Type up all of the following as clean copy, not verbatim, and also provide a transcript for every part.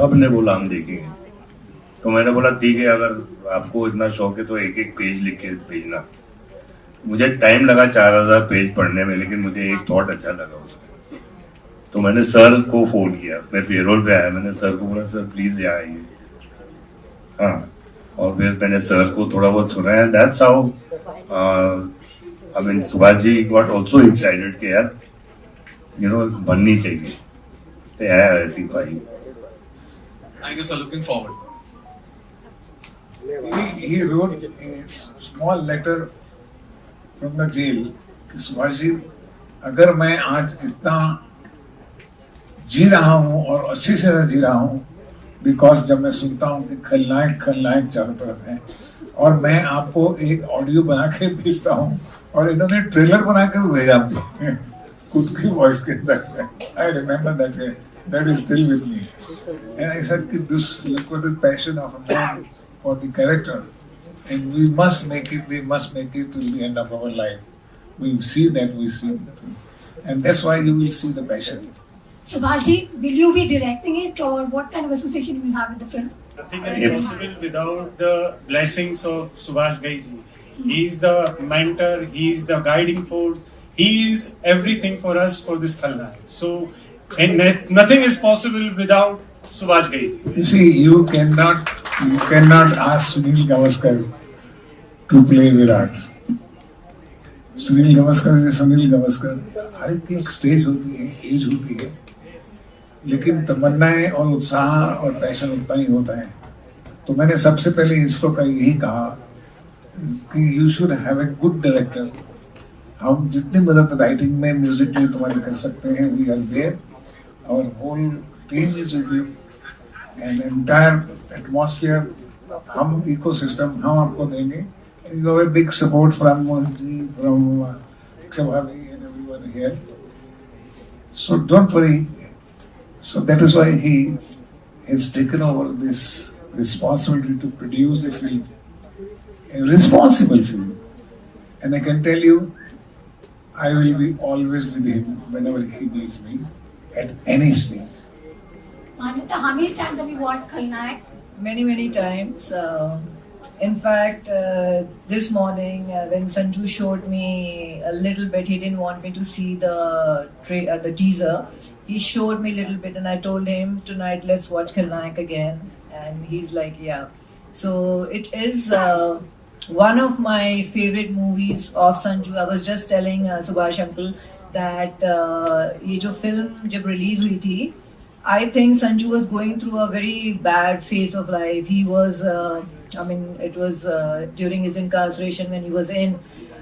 सब ने बोला हम देखेंगे। तो मैंने बोला ठीक है, अगर आपको इतना शौक है तो एक एक पेज लिख के भेजना। मुझे टाइम लगा 4000 पेज पढ़ने में, लेकिन मुझे एक थॉट अच्छा लगा उसमें। तो मैंने सर को फोन किया, मैं पेरोल पे आया, मैंने सर को बोला सर प्लीज यहाँ आइए। हाँ, और फिर मैंने सर को थोड़ा बहुत सुनाया। That's how I mean Subhash ji got also excited कि यार बननी चाहिए। तो है ऐसी भाई। Thank you sir, looking forward. He wrote a small letter from the jail कि सुभाष जी, अगर मैं आज इतना जी रहा हूँ और अच्छी से जी रहा हूँ, बिकॉज जब मैं सुनता हूँ कि खलनायक खलनायक चारों तरफ है, और मैं आपको एक ऑडियो बना के भेजता हूँ, और इन्होंने ट्रेलर बना के भी भेजा आपको खुद की वॉइस के अंदर। I remember that is still with me, and I said this look at the passion of a man for the character, and we must make it till the end of our life. We see that, and that's why you will see the passion. Subhashi, will you be directing it, or what kind of association will you have with the film? Nothing is possible without the blessings of Subhash Ghai ji. He is the mentor, he is the guiding force, he is everything for us for this Khalnaik. So, and nothing is possible without Subhash Ghai ji. You see, you cannot ask Sunil Gavaskar to play Virat. Sunil Gavaskar is Sunil Gavaskar. हर एक stage होती है, as होती है, लेकिन तमन्नाएं और उत्साह और passion उतना ही होता है। तो मैंने सबसे पहले इसको यही कहा कि you should have a good director. हम जितनी मदद राइटिंग में, म्यूजिक में तुम्हारी कर सकते हैं, we are there, our whole team is with you, and entire atmosphere, हम इकोसिस्टम हम आपको देंगे। You have a big support from Mohan ji, from Shabhavi and everyone here. So don't worry. So that is why he has taken over this responsibility to produce a film, a responsible film. And I can tell you, I will be always with him whenever he needs me, at any stage. Manita, how many times have you watched Khalnaik? Many times. In fact, this morning when Sanju showed me a little bit, he didn't want me to see the teaser. He showed me a little bit, and I told him tonight let's watch Khalnaik again, and he's like, yeah. So it is one of my favorite movies of Sanju. I was just telling Subhash uncle that ये जो film जब release हुई थी, I think Sanju was going through a very bad phase of life. He was, it was during his incarceration when he was in.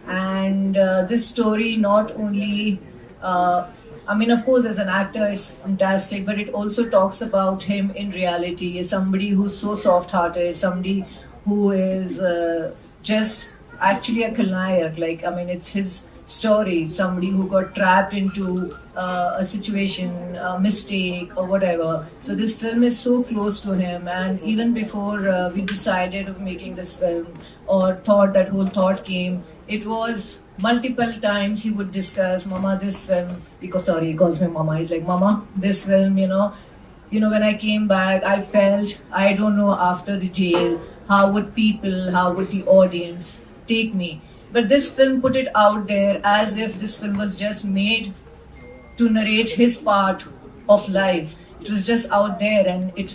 And this story not only, of course, as an actor, it's fantastic, but it also talks about him in reality as somebody who's so soft-hearted, somebody who is just actually a Khalnaik. It's his story, somebody who got trapped into a situation, a mistake or whatever. So this film is so close to him, and even before we decided of making this film, or that whole thought came, it was multiple times he would discuss, Mama, this film, because he calls me Mama, he's like, Mama, this film, when I came back, I felt, I don't know, after the jail, how would the audience take me? But this film put it out there as if this film was just made to narrate his part of life. It was just out there, and it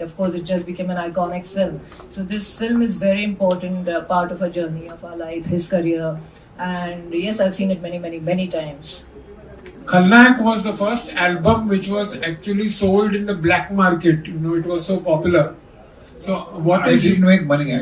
of course it just became an iconic film. So this film is very important part of a journey of our life, his career, and yes, I've seen it many times. Khalnaik was the first album which was actually sold in the black market. It was so popular. So what I didn't make money.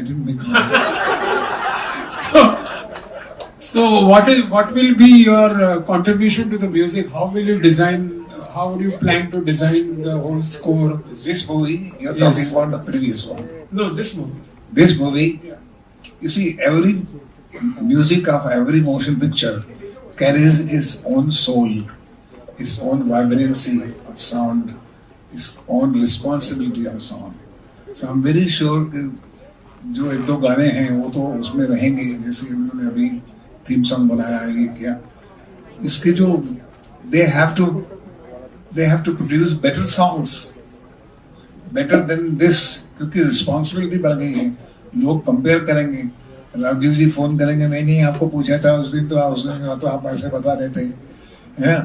So what will be your contribution to the music? How will you design? How would you plan to design the whole score of This movie, you're talking about the previous one. No, this movie. This movie, you see, every music of every motion picture carries its own soul, its own vibrancy of sound, its own responsibility of sound. So I'm very sure that जो एक दो गाने हैं वो तो उसमें रहेंगे, जैसे उन्होंने अभी थीम सॉन्ग बनाया है, ये क्या इसके जो they have to produce better songs. Better than this, क्योंकि रिस्पॉन्सिबिलिटी बढ़ गई है, लोग कंपेयर करेंगे, राजीव जी फोन करेंगे, नहीं आपको पूछा था उस दिन, तो उस दिन तो आप ऐसे बता रहे थे, है।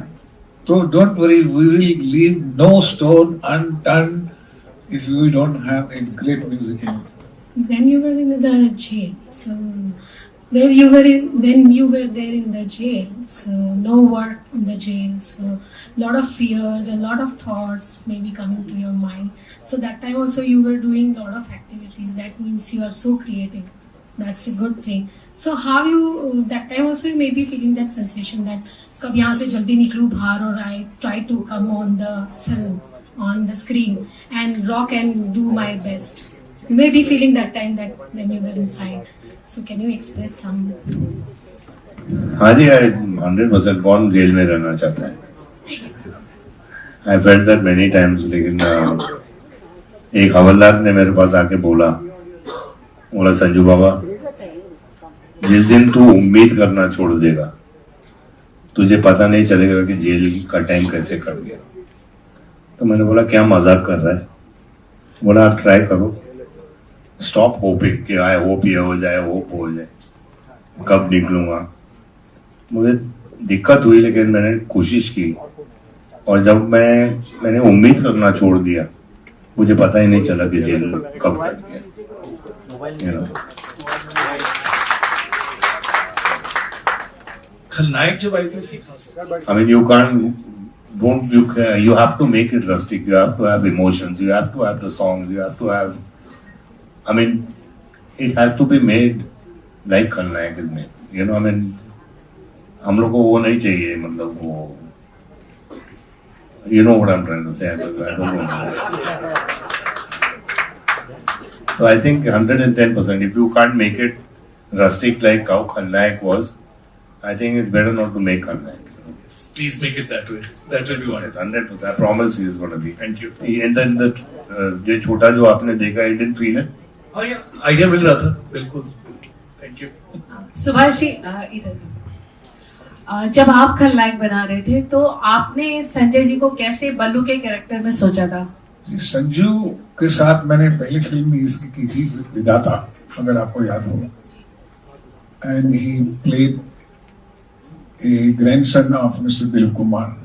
तो don't worry, we will leave no stone unturned if we don't have a great music in it. When you were in the jail, so when you were there in the jail, so no work in the jail, so lot of fears and lot of thoughts may be coming to your mind. So that time also you were doing lot of activities. That means you are so creative. That's a good thing. So how you that time also you may be feeling that sensation that कब यहाँ से जल्दी निकलूँ बाहर, और I try to come on the film, on the screen and rock and do my best. You may be feeling that time that when you were inside. So can you express some? हाँ जी, 100% कौन jail में रहना चाहता है? I felt that many times, लेकिन एक हवलदार ने मेरे पास आके बोला संजू बाबा, जिस दिन तू उम्मीद करना छोड़ देगा तुझे पता नहीं चलेगा कि जेल का टाइम कैसे कट गया। तो मैंने बोला क्या मजाक कर रहा है? बोला आप ट्राई करो, स्टॉप होपिंग कि आई होप ये हो जाए, होप हो जाए, कब निकलूंगा। मुझे दिक्कत हुई लेकिन मैंने कोशिश की, और जब मैंने उम्मीद करना छोड़ दिया मुझे पता ही नहीं चला कि जेल कब कट गया। खलनायक जब आई थी सीखा, I mean, you have to make it rustic. You have to have emotions. You have to have the songs. You have to have. I mean, it has to be made like खलनायक is made. You know, I mean, हम लोग को वो नहीं चाहिए, मतलब वो. You know what I'm trying to say? I don't know. So I think 110%. If you can't make it rustic like how खलनायक was, I think it's better not to make खलनायक. please make it that way. That will be wonderful. 100%. I promise you it's going to be. Thank you. And then the ये छोटा जो आपने देखा, I didn't feel it. हाँ ये idea मिल रहा था, बिल्कुल. Thank you. सुभाष जी इधर, जब आप खलनायक बना रहे थे तो आपने संजय जी को कैसे बल्लू के कैरेक्टर में सोचा था? जी, संजू के साथ मैंने पहली फिल्म भी इसकी की थी, विधाता, अगर आपको याद हो, and he played a grandson of Mr. Dilip Kumar,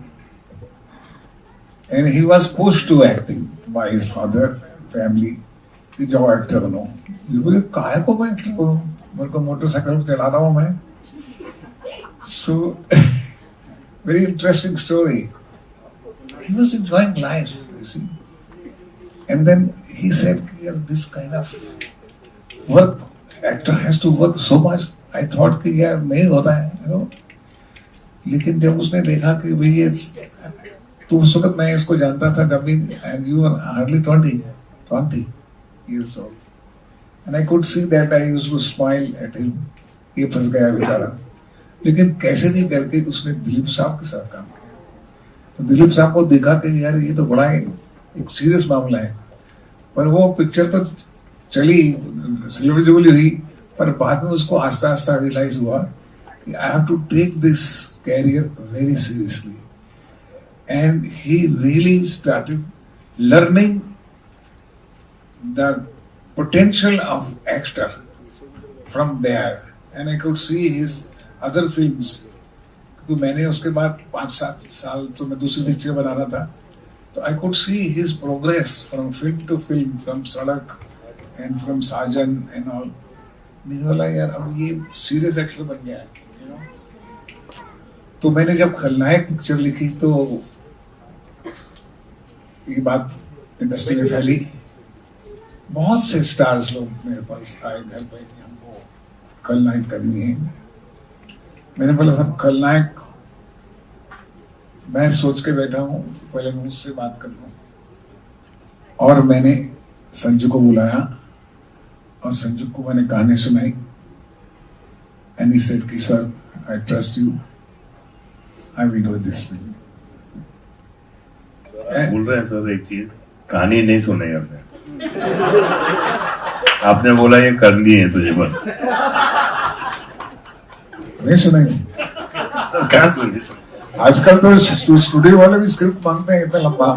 and he was pushed to acting by his father, family, कि जाओ एक्टर बनो। ये बोले काहे को मैं एक्टर बनूं, मेरे को मोटरसाइकिल चला रहा हूँ मैं। So very interesting story. He was enjoying life, you see, and then he said, yeah, this kind of work, actor has to work so much. I thought कि यार नहीं होता है, you know. लेकिन जब उसने देखा कि भाई ये, तो उस वक्त मैं इसको जानता था जब भी, and you were hardly 20 years old, and I could see that. I used to smile at him. ये फंस गया बेचारा, लेकिन कैसे नहीं करके उसने दिलीप साहब के साथ काम किया। तो दिलीप साहब को देखा कि यार ये तो बड़ा एक सीरियस मामला है, पर वो पिक्चर तो चली, सिल्वर जुबली हुई, पर बाद में उसको आस्ता आस्ता रियलाइज हुआ I have to take this career very seriously, and he really started learning the potential of actor from there, and I could see his other films. क्योंकि मैंने उसके बाद 5-7 साल तो मैं दूसरी पिक्चर बना रहा था, तो I could see his progress from film to film, from सड़क and from Sajan and all. मैंने बोला यार अब ये सीरियस एक्टर बन गया है। तो मैंने जब खलनायक पिक्चर लिखी तो ये बात इंडस्ट्री में फैली, बहुत से स्टार्स लोग मेरे पास आए घर पे कि हमको खलनायक करनी है। मैंने बोला सब खलनायक मैं सोच के बैठा हूँ, पहले मैं उससे बात कर लूं, और मैंने संजू को बुलाया और संजू को मैंने कहानी सुनाई, एंड ही सेड कि sir I trust you, I will do this film. बोल रहे हैं सर एक चीज, कहानी नहीं सुनाई आपने। आपने बोला ये करनी है तुझे बस, नहीं सुनाई। सर क्या सुनी? आजकल तो स्टूडियो वाले भी स्क्रिप्ट मांगते हैं इतना लंबा,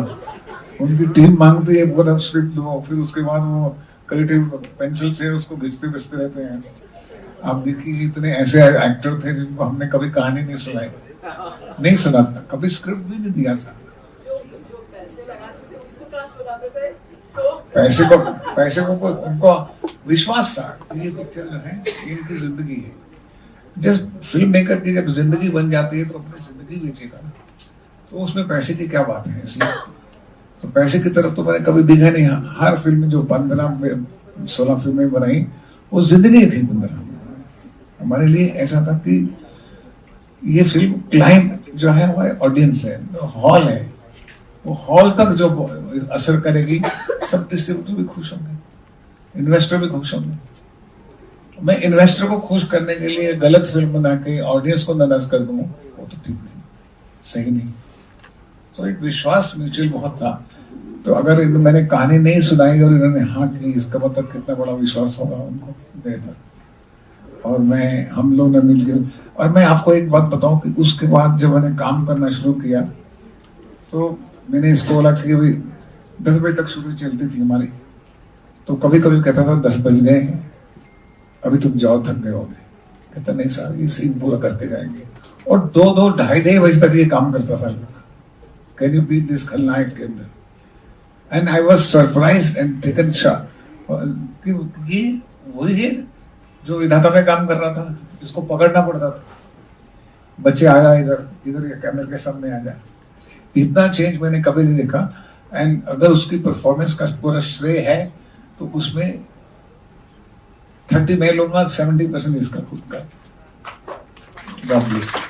उनकी टीम मांगती है पूरा स्क्रिप्ट दो, फिर उसके बाद वो क्रिएटिव पेंसिल से उसको घिसते घिसते रहते हैं। आप देखिए इतने ऐसे एक्टर थे जिनको हमने कभी कहानी नहीं सुनाई, नहीं सुना था, कभी स्क्रिप्ट भी नहीं दिया था। पैसे को उनको विश्वास था कि ये पिक्चर जो है इनकी जिंदगी है। जस्ट फिल्म मेकर की जब जिंदगी बन जाती है तो अपनी जिंदगी बेचेगा ना, तो उसमें पैसे की क्या बात है। इसलिए तो पैसे की तरफ तो मैंने कभी देखा नहीं। हर फिल्म जो 15-16 फिल्में बनाई वो जिंदगी थी 15। हमारे लिए ऐसा था कि ये फिल्म क्लाइंट जो है हमारे ऑडियंस है, हॉल है, वो हॉल तक जो असर करेगी, सब डिस्ट्रीब्यूटर भी खुश होंगे, इन्वेस्टर भी खुश होंगे। मैं इन्वेस्टर को खुश करने के लिए गलत फिल्म बना के ऑडियंस को नाराज कर दूं, वो तो ठीक नहीं, सही नहीं। तो एक विश्वास म्यूचुअल बहुत था। तो अगर मैंने कहानी नहीं सुनाई और इन्होंने हाँ की, इसका मतलब कितना बड़ा विश्वास होगा उनको मेरे पर। और हम लोग ने मिलकर, और मैं आपको एक बात बताऊं कि उसके बाद जब मैंने काम करना शुरू किया तो मैंने इसको बोला कि अभी 10 बजे तक शुरू चलती थी हमारी, तो कभी कभी कहता था 10 बज गए हैं, अभी तुम जाओ, थक गए होगे। कहता नहीं साहब, ये सीन पूरा करके जाएंगे। और 2-2, 2:30 बजे तक ये काम करता था। कैन यू बीट दिस खलनायक के अंदर? And I was surprised and taken shock कि ये वही है जो विधाता में काम कर रहा था, जिसको पकड़ना पड़ता था। बच्चे आया इधर कैमरे के सामने आ जा। इतना चेंज मैंने कभी नहीं देखा। एंड अगर उसकी परफॉर्मेंस का पूरा श्रेय है तो उसमें 30 मैं लूंगा, 70% इसका खुद का। God bless you.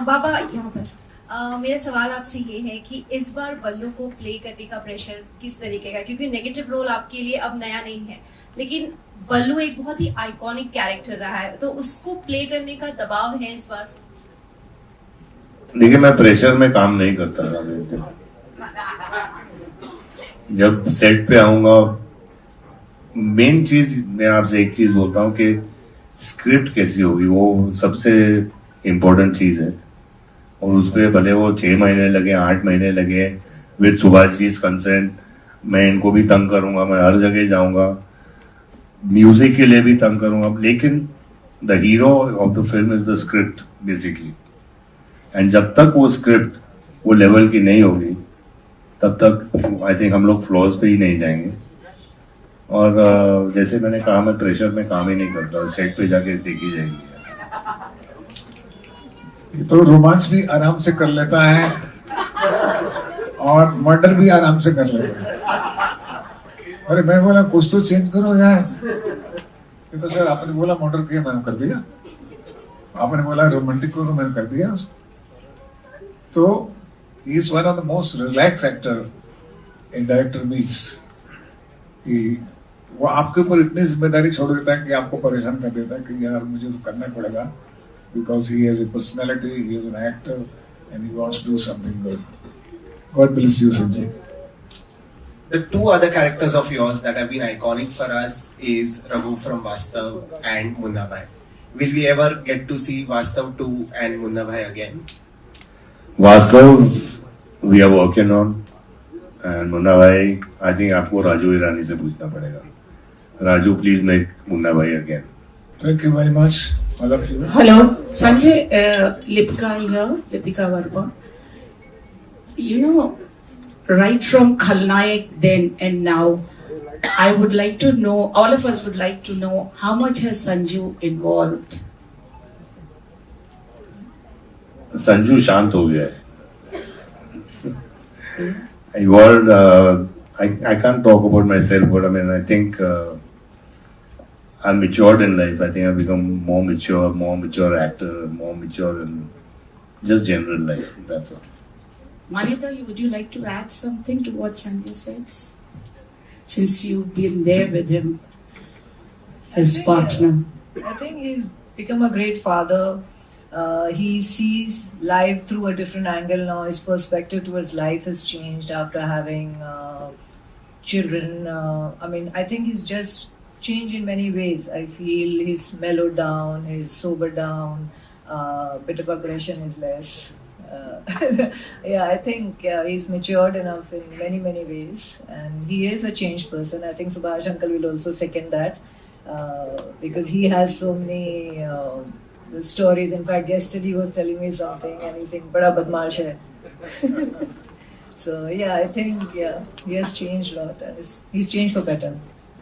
बाबा यहाँ पर मेरा सवाल आपसे ये है कि इस बार बल्लू को प्ले करने का प्रेशर किस तरीके का, क्योंकि नेगेटिव रोल आपके लिए अब नया नहीं है, लेकिन बल्लू एक बहुत ही आइकॉनिक कैरेक्टर रहा है, तो उसको प्ले करने का दबाव है इस बार? देखिए, मैं प्रेशर में काम नहीं करता था। जब सेट पे आऊंगा, मेन चीज मैं आपसे एक चीज बोलता हूँ कि स्क्रिप्ट कैसी होगी, वो सबसे इम्पोर्टेंट चीज है। और उसपे भले वो 6 महीने लगे, 8 महीने लगे, विद सुभाष जी कंसेंट, मैं इनको भी तंग करूंगा, मैं हर जगह जाऊंगा, म्यूजिक के लिए भी तंग करूंगा, लेकिन the hero of the film is the script basically. And जब तक वो स्क्रिप्ट वो लेवल की नहीं होगी, तब तक आई थिंक हम लोग फ्लॉज पे ही नहीं जाएंगे। और जैसे मैंने कहा, मैं प्रेशर में काम ही नहीं करता, सेट पे जाके देखी जाएगी। ये तो रोमांस भी आराम से कर लेता है और मर्डर भी आराम से कर लेता है। अरे मैं बोला कुछ तो चेंज करो यार। ये तो सर आपने बोला मर्डर किया, मैंने कर दिया। आपने बोला रोमांटिक को, तो मैंने कर दिया। तो he is one of the most relax actor in director meets. वो आपके ऊपर इतनी जिम्मेदारी छोड़ देता है कि आपको परेशान कर देता है कि यार मुझे तो करना पड़ेगा, because he has a personality, he is an actor, and he wants to do something good. God bless you, Sanjay. The two other characters of yours that have been iconic for us is Raghu from Vastav and Munna Bhai. Will we ever get to see Vastav 2 and Munna Bhai again? Vastav, we are working on, and Munna Bhai, I think आपको राजू ईरानी से पूछना पड़ेगा। Raju, please make Munna Bhai again. Thank you very much. I love you. Hello, Sanjay, Lipika here, Lipika Verma. You know, right from Khalnayak then and now, I would like to know, all of us would like to know, how much has Sanju involved? Sanju शांत हो गया है। Involved, I can't talk about myself, but I mean, I think I'm matured in life. I think I've become more mature actor, more mature in just general life. That's all. Manita, would you like to add something to what Sanjay said? Since you've been there with him as partner. I think he's become a great father. He sees life through a different angle now. His perspective towards life has changed after having children. I mean, I think he's just changed in many ways. I feel he's mellowed down, he's sobered down, bit of aggression is less. Yeah, I think he's matured enough in many ways, and he is a changed person. I think Subhash uncle will also second that, because he has so many stories. In fact, yesterday he was telling me something, and he said, "Bada badmaash hai." So yeah, I think he has changed a lot, and he's changed for better.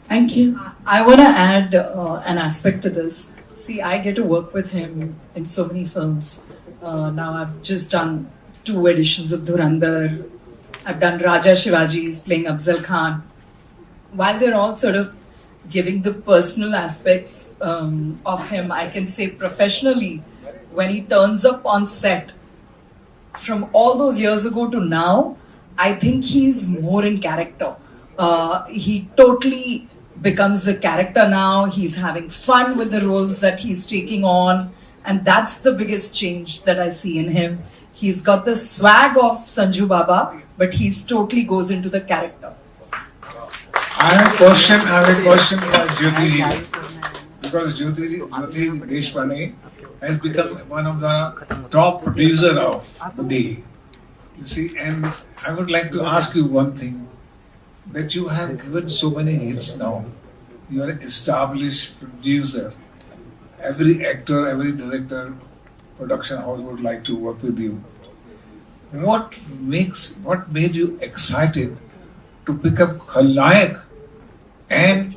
Thank you. I want to add an aspect to this. See, I get to work with him in so many films. Now I've just done 2 editions of Dhurandhar. I've done Raja Shivaji, he's playing Afzal Khan. While they're all sort of giving the personal aspects of him, I can say professionally, when he turns up on set, from all those years ago to now, I think he's more in character. He totally becomes the character now. He's having fun with the roles that he's taking on. And that's the biggest change that I see in him. He's got the swag of Sanju Baba, but he's totally goes into the character. I have a question for Jyoti ji. Because Jyoti Deshpande has become one of the top producer of the day. You see, and I would like to ask you one thing. That you have given so many hits now. You are an established producer. Every actor, every director, production house would like to work with you. What made you excited to pick up Khalnayak and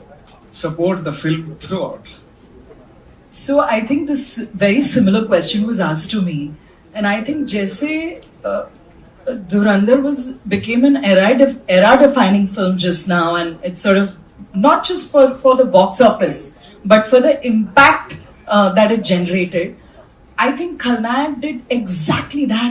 support the film throughout? So I think this very similar question was asked to me. And I think Jaise Dhurandhar became an era-defining film just now, and it's sort of not just for the box office, but for the impact that it generated. I think Khalnayak did exactly that.